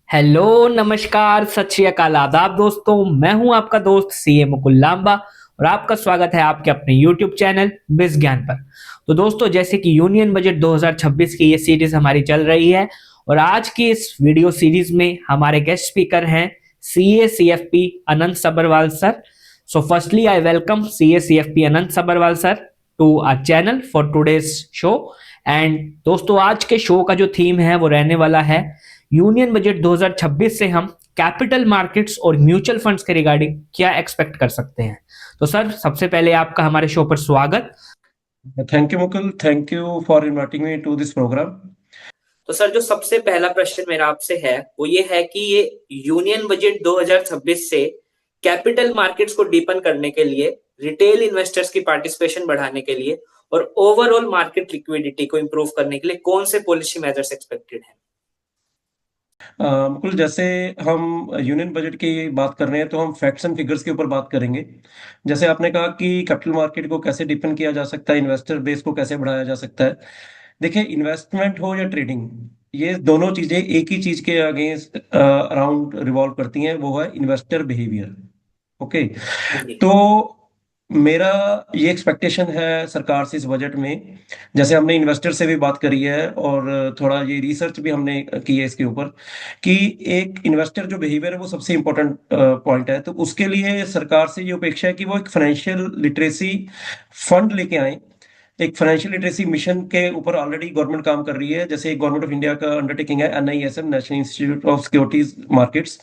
Hello नमस्कार सत श्री अकाल आदाब दोस्तों। मैं हूं आपका दोस्त सीए मुकुल लांबा और आपका स्वागत है आपके अपने यूट्यूब चैनल बिज ज्ञान पर। तो दोस्तों, जैसे कि यूनियन बजट 2026 की ये सीरीज हमारी चल रही है और आज की इस वीडियो सीरीज में हमारे गेस्ट स्पीकर हैं CA CFP Anant Sabharwal sir. So firstly I welcome CA CFP Anant Sabharwal sir to our channel for today's show. And दोस्तों, आज के शो का जो थीम है वो रहने वाला है यूनियन बजट 2026 से हम कैपिटल मार्केट्स और म्यूचुअल फंड्स के रिगार्डिंग क्या एक्सपेक्ट कर सकते हैं। तो सर, सबसे पहले आपका हमारे शो पर स्वागत। Thank you, Mukul. Thank you for inviting me to this program. तो सर, जो सबसे पहला प्रश्न मेरा आपसे है वो ये है कि ये यूनियन बजट 2026 से कैपिटल मार्केट्स को डीपन करने के लिए, रिटेल इन्वेस्टर्स की पार्टिसिपेशन बढ़ाने के लिए और ओवरऑल मार्केट लिक्विडिटी को इंप्रूव करने के लिए कौन से पॉलिसी मेजर्स एक्सपेक्टेड हैं। मुकुल, जैसे हम यूनियन बजट की बात कर रहे हैं तो हम फैक्ट्स एंड फिगर्स के ऊपर बात करेंगे। जैसे आपने कहा कि कैपिटल मार्केट को कैसे डिपेंड किया जा सकता है, इन्वेस्टर बेस को कैसे बढ़ाया जा सकता है। देखिए, इन्वेस्टमेंट हो या ट्रेडिंग, ये दोनों चीजें एक ही चीज के अगेंस्ट अराउंड रिवॉल्व करती हैं, वो है इन्वेस्टर बिहेवियर। ओके। हाँ जी। तो मेरा ये एक्सपेक्टेशन है सरकार से इस बजट में, जैसे हमने इन्वेस्टर से भी बात करी है और थोड़ा ये रिसर्च भी हमने की है इसके ऊपर, कि एक इन्वेस्टर जो बिहेवियर है वो सबसे इंपॉर्टेंट पॉइंट है। तो उसके लिए सरकार से ये अपेक्षा है कि वो एक फाइनेंशियल लिटरेसी फंड लेके आए। एक फाइनेंशियल लिटरेसी मिशन के ऊपर ऑलरेडी गवर्नमेंट काम कर रही है। जैसे गवर्नमेंट ऑफ इंडिया का अंडरटेकिंग है NISM, national institute of securities markets.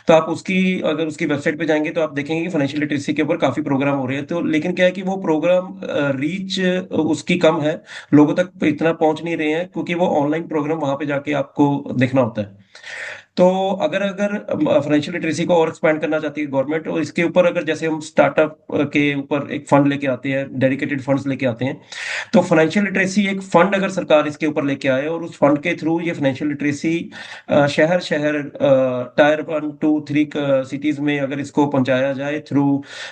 तो आप उसकी, अगर उसकी वेबसाइट पे जाएंगे तो आप देखेंगे कि फाइनेंशियल लिटरेसी के ऊपर काफी प्रोग्राम हो रहे हैं। तो लेकिन क्या है कि वो प्रोग्राम रीच उसकी कम है, लोगों तक इतना पहुंच नहीं रहे हैं, क्योंकि वो ऑनलाइन प्रोग्राम वहां पे जाके आपको देखना होता है। तो अगर अगर फाइनेंशियल लिटरेसी को और एक्सपैंड करना चाहती है गवर्नमेंट, और इसके ऊपर अगर जैसे हम स्टार्टअप के ऊपर एक फंड लेके आते हैं, डेडिकेटेड फंड्स लेके आते हैं, तो फाइनेंशियल लिटरेसी एक फंड अगर सरकार इसके ऊपर लेके आए और उस फंड के थ्रू ये फाइनेंशियल लिटरेसी शहर शहर, टायर 1 2 3 सिटीज में अगर इसको पहुंचाया जाए through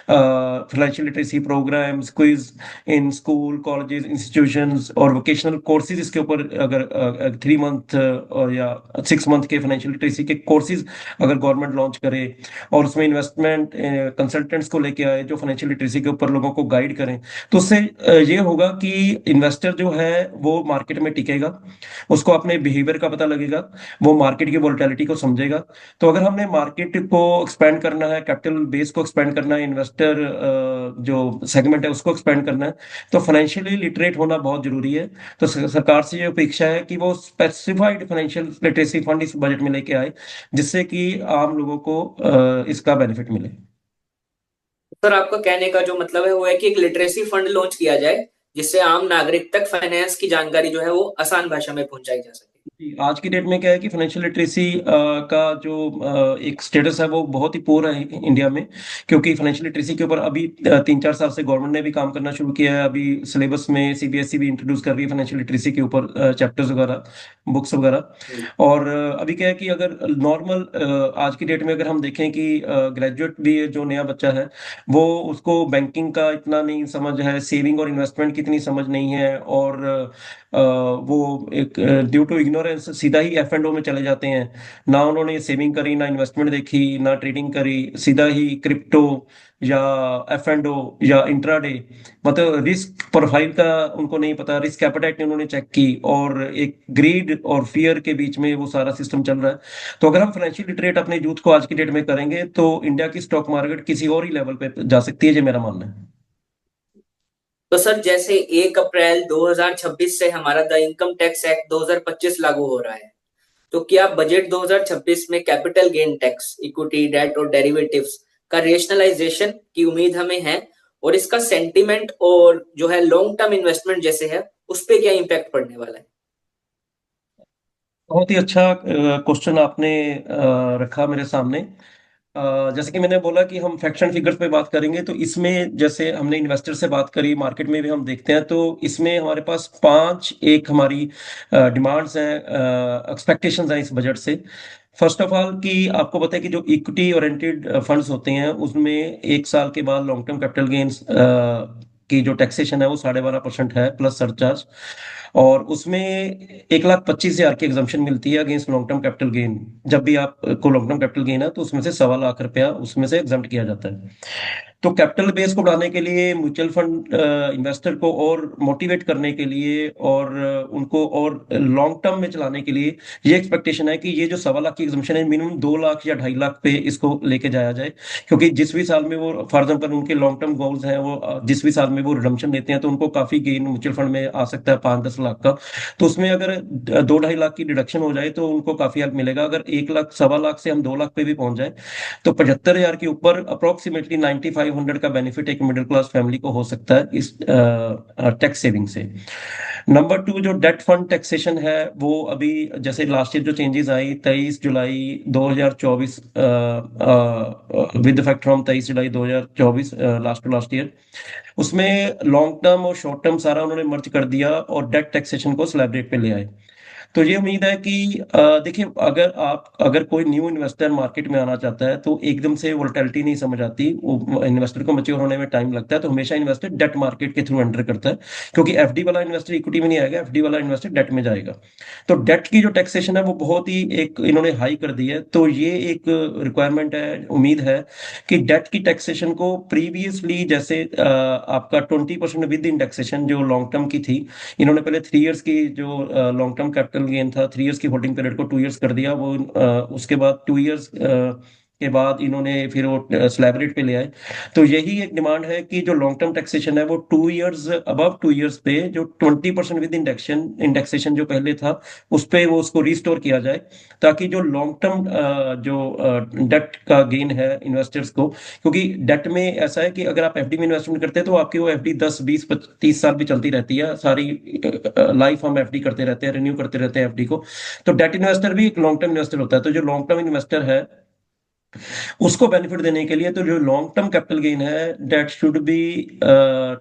financial literacy programmes, quiz in school colleges institutions और वोकेशनल कोर्सेज, इसके ऊपर अगर 3 मंथ या 6 मंथ के फाइनेंशियल लिटरेसी के कोर्सेज अगर गवर्नमेंट लॉन्च करे और उसमें इन्वेस्टमेंट कंसल्टेंट्स को लेके आए जो फाइनेंशियल लिटरेसी के ऊपर लोगों को गाइड करें, तो उससे ये होगा कि इन्वेस्टर जो है वो मार्केट में टिकेगा, उसको अपने बिहेवियर का पता लगेगा, वो मार्केट की वोलेटिलिटी को समझेगा। तो अगर हमने मार्केट को एक्सपेंड करना है, कैपिटल बेस को एक्सपेंड करना है, इन्वेस्टर जो सेगमेंट है उसको एक्सपेंड करना है, तो फाइनेंशियली लिटरेट होना बहुत जरूरी है। तो सरकार से ये अपेक्षा है कि वो स्पेसिफाइड फाइनेंशियल लिटरेसी फंड इस बजट में लेके आए, जिससे कि आम लोगों को इसका बेनिफिट मिले। सर, आपका कहने का जो मतलब है वो है कि एक लिटरेसी फंड लॉन्च किया जाए जिससे आम नागरिक तक फाइनेंस की जानकारी जो है वो आसान भाषा में पहुंचाई जा सके। जी, आज की डेट में क्या है कि फाइनेंशियल लिटरेसी का जो एक स्टेटस है वो बहुत ही पुअर है इंडिया में, क्योंकि फाइनेंशियल लिटरेसी के ऊपर अभी 3 4 साल से गवर्नमेंट ने भी काम करना शुरू किया है। अभी सिलेबस में सीबीएसई भी इंट्रोड्यूस कर रही है फाइनेंशियल लिटरेसी के ऊपर चैप्टर्स वगैरह, बुक्स वगैरह। और अभी क्या है कि अगर नॉर्मल आज की डेट में अगर हम देखें कि ग्रेजुएट भी जो नया बच्चा है, वो उसको बैंकिंग का इतना नहीं समझ है, सेविंग और इन्वेस्टमेंट की इतनी समझ नहीं है, और वो एक ड्यू टू इग्नोरेंस सीधा ही एफ एंड ओ में चले जाते हैं। ना उन्होंने सेविंग करी, ना इन्वेस्टमेंट देखी, ना ट्रेडिंग करी, सीधा ही क्रिप्टो या एफ एंड ओ या इंट्राडे, मतलब रिस्क प्रोफाइल का उनको नहीं पता, रिस्क एपेटाइट नहीं उन्होंने चेक की, और एक ग्रीड और फियर के बीच में वो सारा सिस्टम चल रहा है। तो अगर हम फाइनेंशियल लिटरेट अपने यूथ को आज की डेट में करेंगे तो इंडिया की स्टॉक मार्केट किसी और ही लेवल पे जा सकती है, ये मेरा मानना है। तो सर, जैसे 1 अप्रैल 2026 से हमारा द इनकम टैक्स एक्ट 2025 लागू हो रहा है, तो क्या बजट 2026 में capital gain tax, equity, debt और डेरिवेटिव्स का रेशनलाइजेशन की उम्मीद हमें है? और इसका सेंटिमेंट और जो है लॉन्ग टर्म इन्वेस्टमेंट जैसे है उस पे क्या इम्पैक्ट पड़ने वाला है? बहुत ही अच्छा क्वेश्चन आपने रखा मेरे सामने। जैसे कि मैंने बोला कि हम फैक्ट एंड फिगर्स पे बात करेंगे, तो इसमें जैसे हमने इन्वेस्टर से बात करी, मार्केट में भी हम देखते हैं, तो इसमें हमारे पास पांच एक हमारी डिमांड्स हैं, एक्सपेक्टेशंस हैं इस बजट से। फर्स्ट ऑफ ऑल कि आपको पता है कि जो इक्विटी ओरिएंटेड फंड्स होते हैं उसमें 1 साल के बाद लॉन्ग टर्म कैपिटल गेन्स की जो टैक्सेशन है वो 12.5% है प्लस सरचार्ज। और उसमें 1,25,000 की एग्जाम्पशन मिलती है against long term capital gain. जब भी आपको लॉन्ग टर्म कैपिटल गेन है तो उसमें से 1,25,000 रुपया उसमें से एग्जाम्प्ट किया जाता है। तो कैपिटल बेस को बढ़ाने के लिए, म्यूचुअल फंड इन्वेस्टर को और मोटिवेट करने के लिए और उनको और लॉन्ग टर्म में चलाने के लिए ये एक्सपेक्टेशन है कि ये जो 1,25,000 की एग्जाम्पशन है, मिनिमम 2 लाख या 2.5 लाख पे इसको लेके जाया जाए। क्योंकि जिस भी साल में वो, फॉर एग्जाम्पल उनके लॉन्ग टर्म गोल्स हैं, वो जिस भी साल में वो रिडम्पशन लेते हैं तो उनको काफी गेन म्यूचुअल फंड में आ सकता है 5-10 लाख का। तो उसमें अगर 2-2.5 लाख की डिडक्शन हो जाए तो उनको काफी हेल्प मिलेगा। अगर 1 लाख, 1,25,000 से हम 2 लाख पे भी पहुंच जाए तो 75,000 के ऊपर अप्रोक्सीमेटली 9,500 का बेनिफिट एक मिडिल क्लास फैमिली को हो सकता है इस टैक्स सेविंग से। नंबर 2, जो डेट फंड टैक्सेशन है वो अभी जैसे लास्ट ईयर जो चेंजेस आई 23 जुलाई 2024, विद इफेक्ट फ्रॉम 23 जुलाई 2024, लास्ट टू लास्ट ईयर, उसमें लॉन्ग टर्म और शॉर्ट टर्म सारा उन्होंने मर्ज कर दिया और डेट टैक्सेशन को स्लैब रेट पे ले आए। तो ये उम्मीद है कि देखिए, अगर कोई न्यू इन्वेस्टर मार्केट में आना चाहता है तो एकदम से वोलेटिलिटी नहीं समझ आती, वो इन्वेस्टर को मैच्योर होने में टाइम लगता है। तो हमेशा इन्वेस्टर डेट मार्केट के थ्रू एंटर करता है, क्योंकि एफडी वाला इन्वेस्टर इक्विटी में नहीं आएगा, एफडी वाला इन्वेस्टर डेट में जाएगा। तो डेट की जो टैक्सेशन है वो बहुत ही एक इन्होंने हाई कर दी है। तो ये एक रिक्वायरमेंट है, उम्मीद है कि डेट की टैक्सेशन को प्रीवियसली जैसे आपका 20% विद इंडेक्सेशन जो लॉन्ग टर्म की थी, इन्होंने पहले 3 इयर्स की जो लॉन्ग टर्म कैपिटल गेन था, 3 इयर्स की होल्डिंग पीरियड को 2 इयर्स कर दिया। वो उसके बाद 2 इयर्स के बाद इन्होंने फिर वो स्लैब रेट पे ले आए। तो यही एक डिमांड है कि जो लॉन्ग टर्म टैक्सेशन है वो 2 इयर्स, अबव 2 इयर्स पे जो 20% विद इंडेक्सेशन जो पहले था उस पे वो उसको रिस्टोर किया जाए, ताकि जो लॉन्ग टर्म जो डेट का गेन है इन्वेस्टर्स को, क्योंकि डेट में ऐसा है कि अगर आप एफडी में इन्वेस्टमेंट करते हैं तो आपकी वो एफडी 10, 20, 30 साल भी चलती रहती है, सारी लाइफ हम एफडी करते रहते हैं, रिन्यू करते रहते हैं एफडी को। तो डेट इन्वेस्टर भी एक लॉन्ग टर्म इन्वेस्टर होता है। तो जो लॉन्ग टर्म इन्वेस्टर है उसको बेनिफिट देने के लिए, तो जो लॉन्ग टर्म कैपिटल गेन है debt should be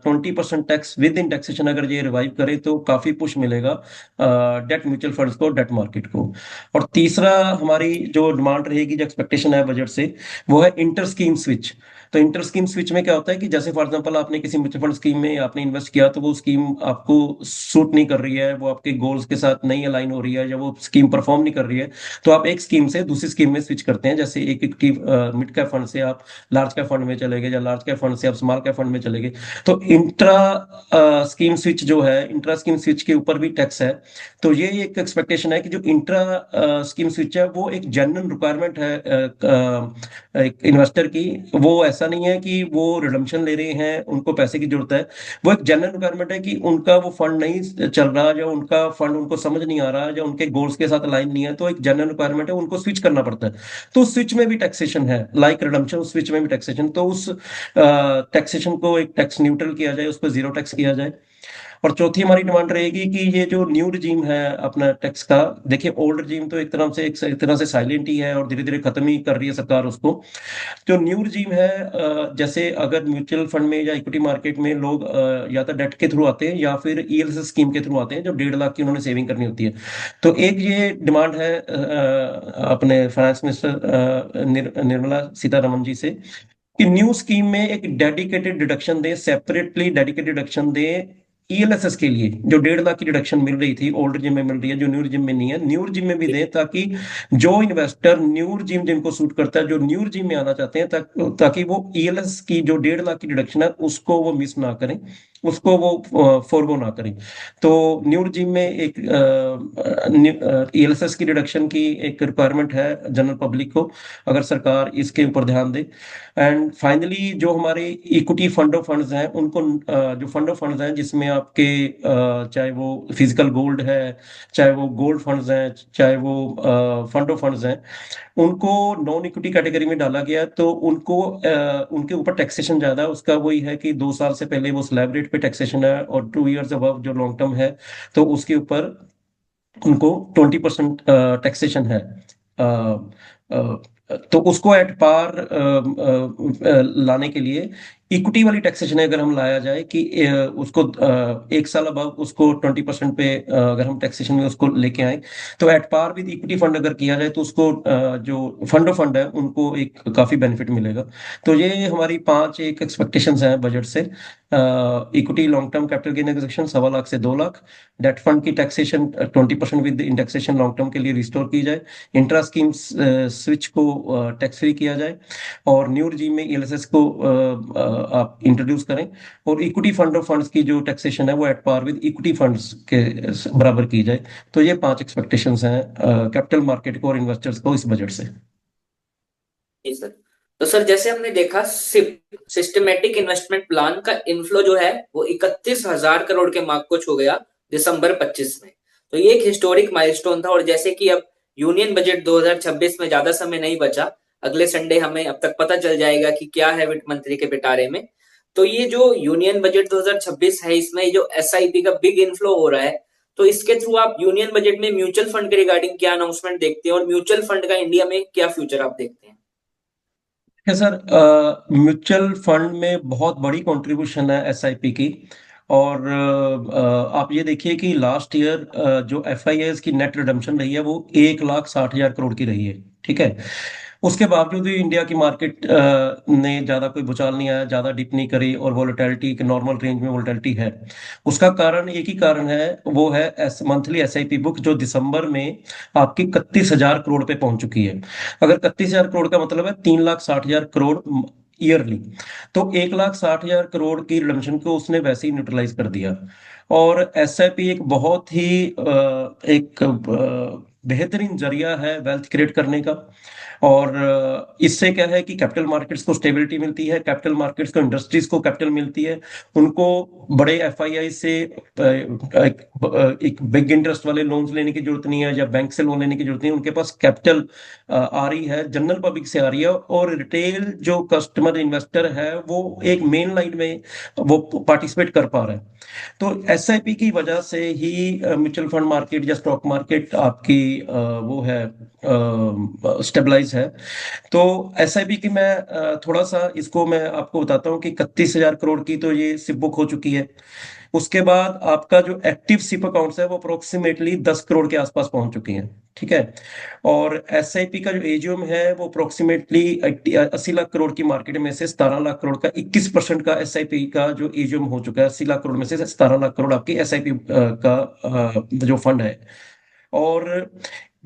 20% tax with indexation. अगर ये रिवाइव करे तो काफी पुश मिलेगा डेट म्यूचुअल फंड्स को, डेट मार्केट को। और तीसरा हमारी जो डिमांड रहेगी, जो एक्सपेक्टेशन है बजट से, वो है इंटर स्कीम स्विच। तो इंटर स्कीम स्विच में क्या होता है कि जैसे फॉर एग्जांपल आपने किसी म्यूचुअल फंड स्कीम में आपने इन्वेस्ट किया तो वो स्कीम आपको सूट नहीं कर रही है, वो आपके गोल्स के साथ नहीं अलाइन हो रही है, या वो स्कीम परफॉर्म नहीं कर रही है, तो आप एक स्कीम से दूसरी स्कीम में स्विच करते हैं। जैसे एक मिड कैप फंड से आप लार्ज कैप फंड में चले गए, या लार्ज कैप फंड से आप स्मॉल कैप फंड में चले गए। तो इंट्रा स्कीम स्विच जो है, इंट्रा स्कीम स्विच के ऊपर भी टैक्स है। तो ये एक एक्सपेक्टेशन है कि जो इंट्रा स्कीम स्विच है वो एक जनरल रिक्वायरमेंट है एक इन्वेस्टर की। वो ऐसा नहीं है कि वो रिडम्पशन ले रहे हैं, उनको पैसे की जरूरत है। वो एक जनरल रिक्वायरमेंट है कि उनका वो फंड नहीं चल रहा, या उनका फंड उनको समझ नहीं आ रहा, या उनके गोल्स के साथ अलाइन नहीं है, तो एक जनरल रिक्वायरमेंट है, उनको स्विच करना पड़ता है। तो उस स्विच में भी टैक्सेशन है, लाइक रिडम्पशन, उस स्विच में भी टैक्सेशन। तो उस टैक्सेशन को एक टैक्स न्यूट्रल किया जाए, उस पर जीरो टैक्स किया जाए। और चौथी हमारी डिमांड रहेगी कि ये जो न्यू रिजीम है अपना टैक्स का, देखिए ओल्ड रिजीम तो एक तरह से साइलेंट ही है और धीरे धीरे खत्म ही कर रही है सरकार उसको। जो न्यू रिजीम है, जैसे अगर म्यूचुअल फंड में या इक्विटी मार्केट में लोग या तो डेट के थ्रू आते हैं या फिर ईएलएस स्कीम के थ्रू आते हैं, जो 1.5 लाख की उन्होंने सेविंग करनी होती है। तो एक ये डिमांड है अपने फाइनेंस मिनिस्टर निर्मला सीतारमन जी से, कि न्यू स्कीम में एक डेडिकेटेड डिडक्शन दें, सेपरेटली डेडिकेटेड डिडक्शन दें ईएलएसएस के लिए। जो 1.5 लाख की डिडक्शन मिल रही थी ओल्ड जिम में मिल रही है, जो न्यू जिम में नहीं है, न्यू जिम में भी दें, ताकि जो इन्वेस्टर न्यू जिम जिनको सूट करता है, जो न्यू जिम में आना चाहते हैं, ताकि वो ईएलएस की जो 1.5 लाख की डिडक्शन है उसको वो मिस ना करें, उसको वो फॉरगो ना करें। तो न्यू जिम में एक ईएलएसएस की डिडक्शन की एक रिक्वायरमेंट है जनरल पब्लिक को, अगर सरकार इसके ऊपर ध्यान दे। एंड फाइनली जो हमारे इक्विटी फंड ऑफ फंड्स हैं उनको, जो फंड ऑफ फंड्स हैं जिसमें आपके चाहे वो फिजिकल गोल्ड है, चाहे वो गोल्ड फंड्स हैं, चाहे वो फंड ऑफ फंड्स हैं, उनको नॉन इक्विटी कैटेगरी में डाला गया। तो उनको उनके ऊपर टैक्सेशन ज्यादा है। उसका वही है कि 2 साल से पहले वो स्लैब रेट पे टैक्सेशन है, और 2 इयर्स अबव जो लॉन्ग टर्म है तो उसके ऊपर उनको 20% टैक्सेशन है। अ, तो उसको एट पार लाने के लिए इक्विटी वाली टैक्सेशन है, अगर हम लाया जाए कि उसको 1 साल अब उसको 20% पे अगर हम टैक्सेशन में उसको लेके आए, तो at par with equity fund अगर किया जाए तो उसको जो फंड ऑफ फंड है उनको एक काफी बेनिफिट मिलेगा। तो ये हमारी 5 एक एक्सपेक्टेशंस हैं बजट से। Equity long term capital gain exemption 1.25 से 2 लाख, डेट फंड की taxation 20% with indexation long term के लिए रिस्टोर की जाए, इंट्रा स्कीम स्विच को टैक्स फ्री किया जाए, और न्यू रजीम में ईएलएसएस को आप इंट्रोड्यूस करें, और इक्विटी फंड ऑफ फंड्स की जो टैक्सेशन है वो at par with equity funds के बराबर की जाए। तो ये 5 एक्सपेक्टेशंस हैं कैपिटल मार्केट को और इन्वेस्टर्स को इस बजट से। जी सर। तो सर जैसे हमने देखा सिप सिस्टमेटिक इन्वेस्टमेंट प्लान का इनफ्लो जो है वो 31,000 करोड़ के मार्क को छू गया दिसंबर 25 में। तो ये एक हिस्टोरिक माइलस्टोन था। और जैसे कि अब यूनियन बजट 2026 में ज्यादा समय नहीं बचा, अगले संडे हमें अब तक पता चल जाएगा कि क्या है वित्त मंत्री के पिटारे में। तो ये जो यूनियन बजट 2026 है, इसमें जो एसआईपी का बिग इनफ्लो हो रहा है, तो इसके थ्रू आप यूनियन बजट में म्यूचुअल फंड के रिगार्डिंग क्या अनाउंसमेंट देखते हैं और म्यूचुअल फंड का इंडिया में क्या फ्यूचर आप देखते हैं? है सर, म्यूचुअल फंड में बहुत बड़ी कंट्रीब्यूशन है एसआईपी की। और आप ये देखिए कि लास्ट ईयर जो एफआईआईस की नेट रिडम्पशन रही है वो 1,60,000 करोड़ की रही है। ठीक है। उसके बावजूद भी इंडिया की मार्केट ने ज्यादा कोई भुचाल नहीं आया, ज्यादा डिप नहीं करी, और वोलेटिलिटी के नॉर्मल रेंज में वोलेटिलिटी है। उसका कारण एक ही कारण है, वो है मंथली एसआईपी बुक जो दिसंबर में आपकी 31,000 करोड़ पे पहुंच चुकी है। अगर 31,000 करोड़ का मतलब है 3,60,000 करोड़ ईयरली, तो 1,60,000 करोड़ की रिडम्पशन को उसने वैसे ही न्यूट्रलाइज कर दिया। और एसआईपी एक बहुत ही एक बेहतरीन जरिया है वेल्थ क्रिएट करने का। और इससे क्या है कि कैपिटल मार्केट्स को स्टेबिलिटी मिलती है, कैपिटल मार्केट्स को इंडस्ट्रीज को कैपिटल मिलती है, उनको बड़े एफआईआई से एक बिग इंटरेस्ट वाले लोन्स लेने की जरूरत नहीं है, या बैंक से लोन लेने की जरूरत नहीं है। उनके पास कैपिटल आ रही है, जनरल पब्लिक से आ रही है, और रिटेल जो कस्टमर इन्वेस्टर है वो एक मेन लाइन में वो पार्टिसिपेट कर पा रहा है। तो एसआईपी की वजह से ही म्यूचुअल फंड मार्केट या स्टॉक मार्केट आपकी वो है स्टेबलाइज है। तो एसआईपी की मैं थोड़ा सा इसको मैं आपको बताता हूँ कि 31,000 करोड़ की तो ये सिप बुक हो चुकी है। उसके बाद आपका जो एक्टिव सिप अकाउंट्स है वो अप्रोक्सीमेटली 10 करोड़ के आसपास पहुंच चुकी हैं। ठीक है। और एसआईपी का जो एजीएम है वो अप्रोक्सीमेटली 80 लाख करोड़ की मार्केट में से 17 लाख करोड़ का 21% का एसआईपी का जो एजीएम हो चुका है। 80 लाख करोड़ में से 17 लाख करोड़ आपकी एसआईपी का जो फंड है। और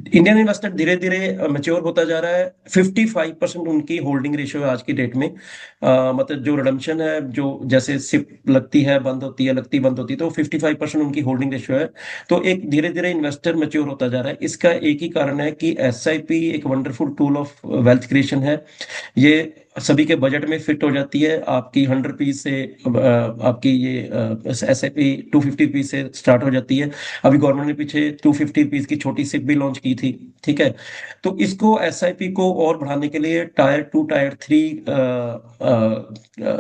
इंडियन इन्वेस्टर धीरे धीरे मैच्योर होता जा रहा है। 55% उनकी होल्डिंग रेशियो है आज की डेट में। मतलब जो रिडम्पशन है, जो जैसे सिप लगती है बंद होती है, लगती बंद होती है, तो 55% उनकी होल्डिंग रेशियो है। तो एक धीरे धीरे इन्वेस्टर मैच्योर होता जा रहा है। इसका एक ही कारण है कि एसआईपी एक wonderful tool of wealth creation है। ये सभी के बजट में फिट हो जाती है। आपकी 100 रुपीज से आपकी ये एसआईपी 250 रुपीज से स्टार्ट हो जाती है। अभी गवर्नमेंट ने पीछे 250 रुपीज की छोटी सिप भी लॉन्च की थी। ठीक है। तो इसको एसआईपी को और बढ़ाने के लिए टायर 2 टायर 3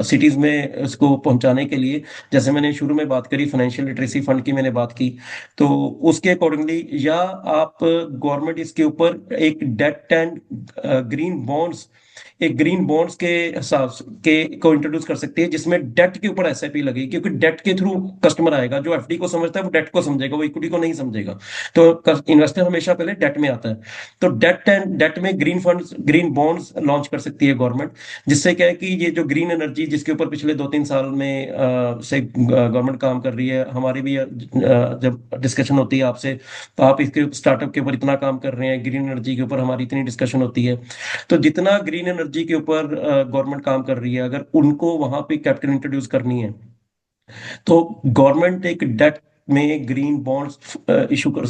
सिटीज में इसको पहुंचाने के लिए, जैसे मैंने शुरू में बात करी फाइनेंशियल लिटरेसी फंड की मैंने बात की, तो उसके अकॉर्डिंगली, या आप गवर्नमेंट इसके ऊपर एक डेट एंड ग्रीन बॉन्ड्स, एक ग्रीन बॉन्ड्स के हिसाब के को इंट्रोड्यूस कर सकती है, जिसमें डेट के ऊपर एसआईपी लगेगी, क्योंकि डेट के थ्रू कस्टमर आएगा। जो एफडी को समझता है वो डेट को समझेगा, वो इक्विटी को नहीं समझेगा। तो इन्वेस्टर हमेशा पहले डेट में आता है। तो डेट में green funds, green bonds launch कर सकती है गवर्नमेंट। जिससे क्या है कि ये जो ग्रीन एनर्जी जिसके ऊपर पिछले 2-3 साल में से गवर्नमेंट काम कर रही है, हमारी भी जब डिस्कशन होती है आपसे, तो आप इसके स्टार्टअप के ऊपर इतना काम कर रहे हैं, ग्रीन एनर्जी के ऊपर हमारी इतनी डिस्कशन होती है। तो जितना ग्रीन एनर्जी के ऊपर गवर्नमेंट काम कर रही है, अगर उनको वहां पे कैपिटल इंट्रोड्यूस करनी है, तो गवर्नमेंट एक डेट में ग्रीन बॉन्ड्स इशू कर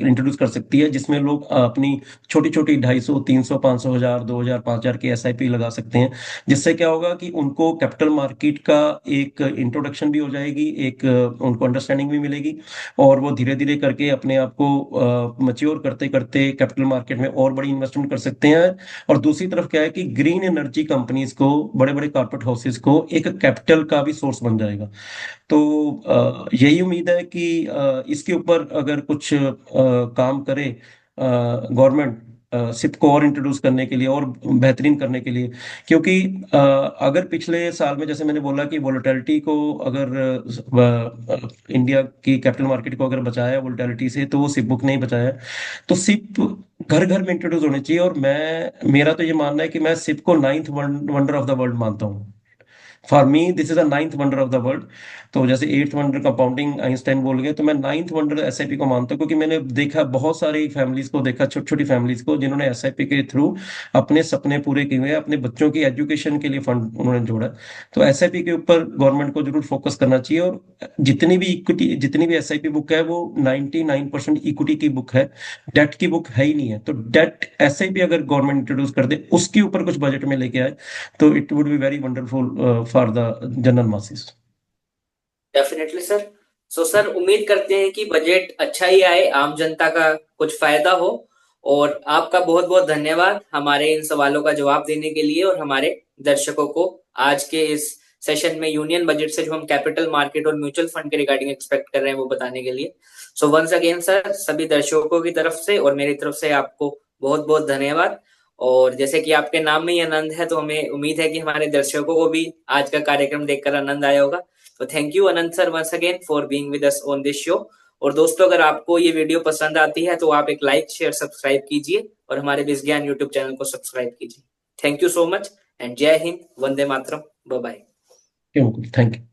इंट्रोड्यूस कर सकती है, जिसमें लोग अपनी छोटी छोटी 250, 300, 500 हजार, 2,000, 5,000 की एसआईपी लगा सकते हैं। जिससे क्या होगा कि उनको कैपिटल मार्केट का एक इंट्रोडक्शन भी हो जाएगी, एक उनको अंडरस्टैंडिंग भी मिलेगी, और वो धीरे धीरे करके अपने आप को मच्योर करते करते कैपिटल मार्केट में और बड़ी इन्वेस्टमेंट कर सकते हैं। और दूसरी तरफ क्या है कि ग्रीन एनर्जी कंपनीज को, बड़े बड़े कॉर्पोरेट हाउसेस को एक कैपिटल का भी सोर्स बन जाएगा। तो यही उम्मीद है कि इसके ऊपर अगर कुछ काम करे गवर्नमेंट, सिप को और इंट्रोड्यूस करने के लिए और बेहतरीन करने के लिए, क्योंकि अगर पिछले साल में जैसे मैंने बोला कि वोलेटिलिटी को अगर इंडिया की कैपिटल मार्केट को अगर बचाया वोलेटिलिटी से, तो वो सिप बुक नहीं बचाया। तो सिप घर घर में इंट्रोड्यूस होनी चाहिए, और मेरा तो ये मानना है कि मैं सिप को ninth wonder of the world मानता हूँ। For me this is a ninth wonder of the world. तो जैसे एट्थ वंडर कंपाउंडिंग आइंस्टाइन बोल गए, तो मैं नाइन्थ वंडर एसआईपी को मानता हूँ, क्योंकि मैंने देखा बहुत सारी फैमिलीज को, देखा छोटी छोटी फैमिलीज को जिन्होंने एसआईपी के थ्रू अपने सपने पूरे किए हुए, अपने बच्चों की एजुकेशन के लिए फंड उन्होंने जोड़ा। तो एसआईपी के ऊपर गवर्नमेंट को जरूर फोकस करना चाहिए। और जितनी भी इक्विटी, जितनी भी एसआईपी बुक है, वो 99% इक्विटी की बुक है, डेट की बुक है ही नहीं है। तो डेट एसआईपी अगर गवर्नमेंट इंट्रोड्यूस कर दे, उसके ऊपर कुछ बजट में लेके आए, तो it would be very wonderful for the general masses. Definitely sir. So sir, उम्मीद करते हैं कि बजट अच्छा ही आए, आम जनता का कुछ फायदा हो। और आपका बहुत बहुत धन्यवाद हमारे इन सवालों का जवाब देने के लिए, और हमारे दर्शकों को आज के इस सेशन में यूनियन बजट से जो हम कैपिटल मार्केट और म्यूचुअल फंड के रिगार्डिंग एक्सपेक्ट कर रहे हैं वो बताने के लिए। सो वंस अगेन सर, सभी दर्शकों की तरफ से और मेरी तरफ से आपको बहुत बहुत धन्यवाद। और जैसे कि आपके नाम में ही आनंद है, तो हमें उम्मीद है कि हमारे दर्शकों को भी आज का कार्यक्रम देखकर आनंद आया होगा। तो thank you Anant sir once again for being with us on this show. और दोस्तों, अगर आपको ये वीडियो पसंद आती है तो आप एक लाइक शेयर सब्सक्राइब कीजिए, और हमारे विज्ञान यूट्यूब चैनल को सब्सक्राइब कीजिए। Thank you so much and जय Hind, Vande Mataram, bye bye. Thank you.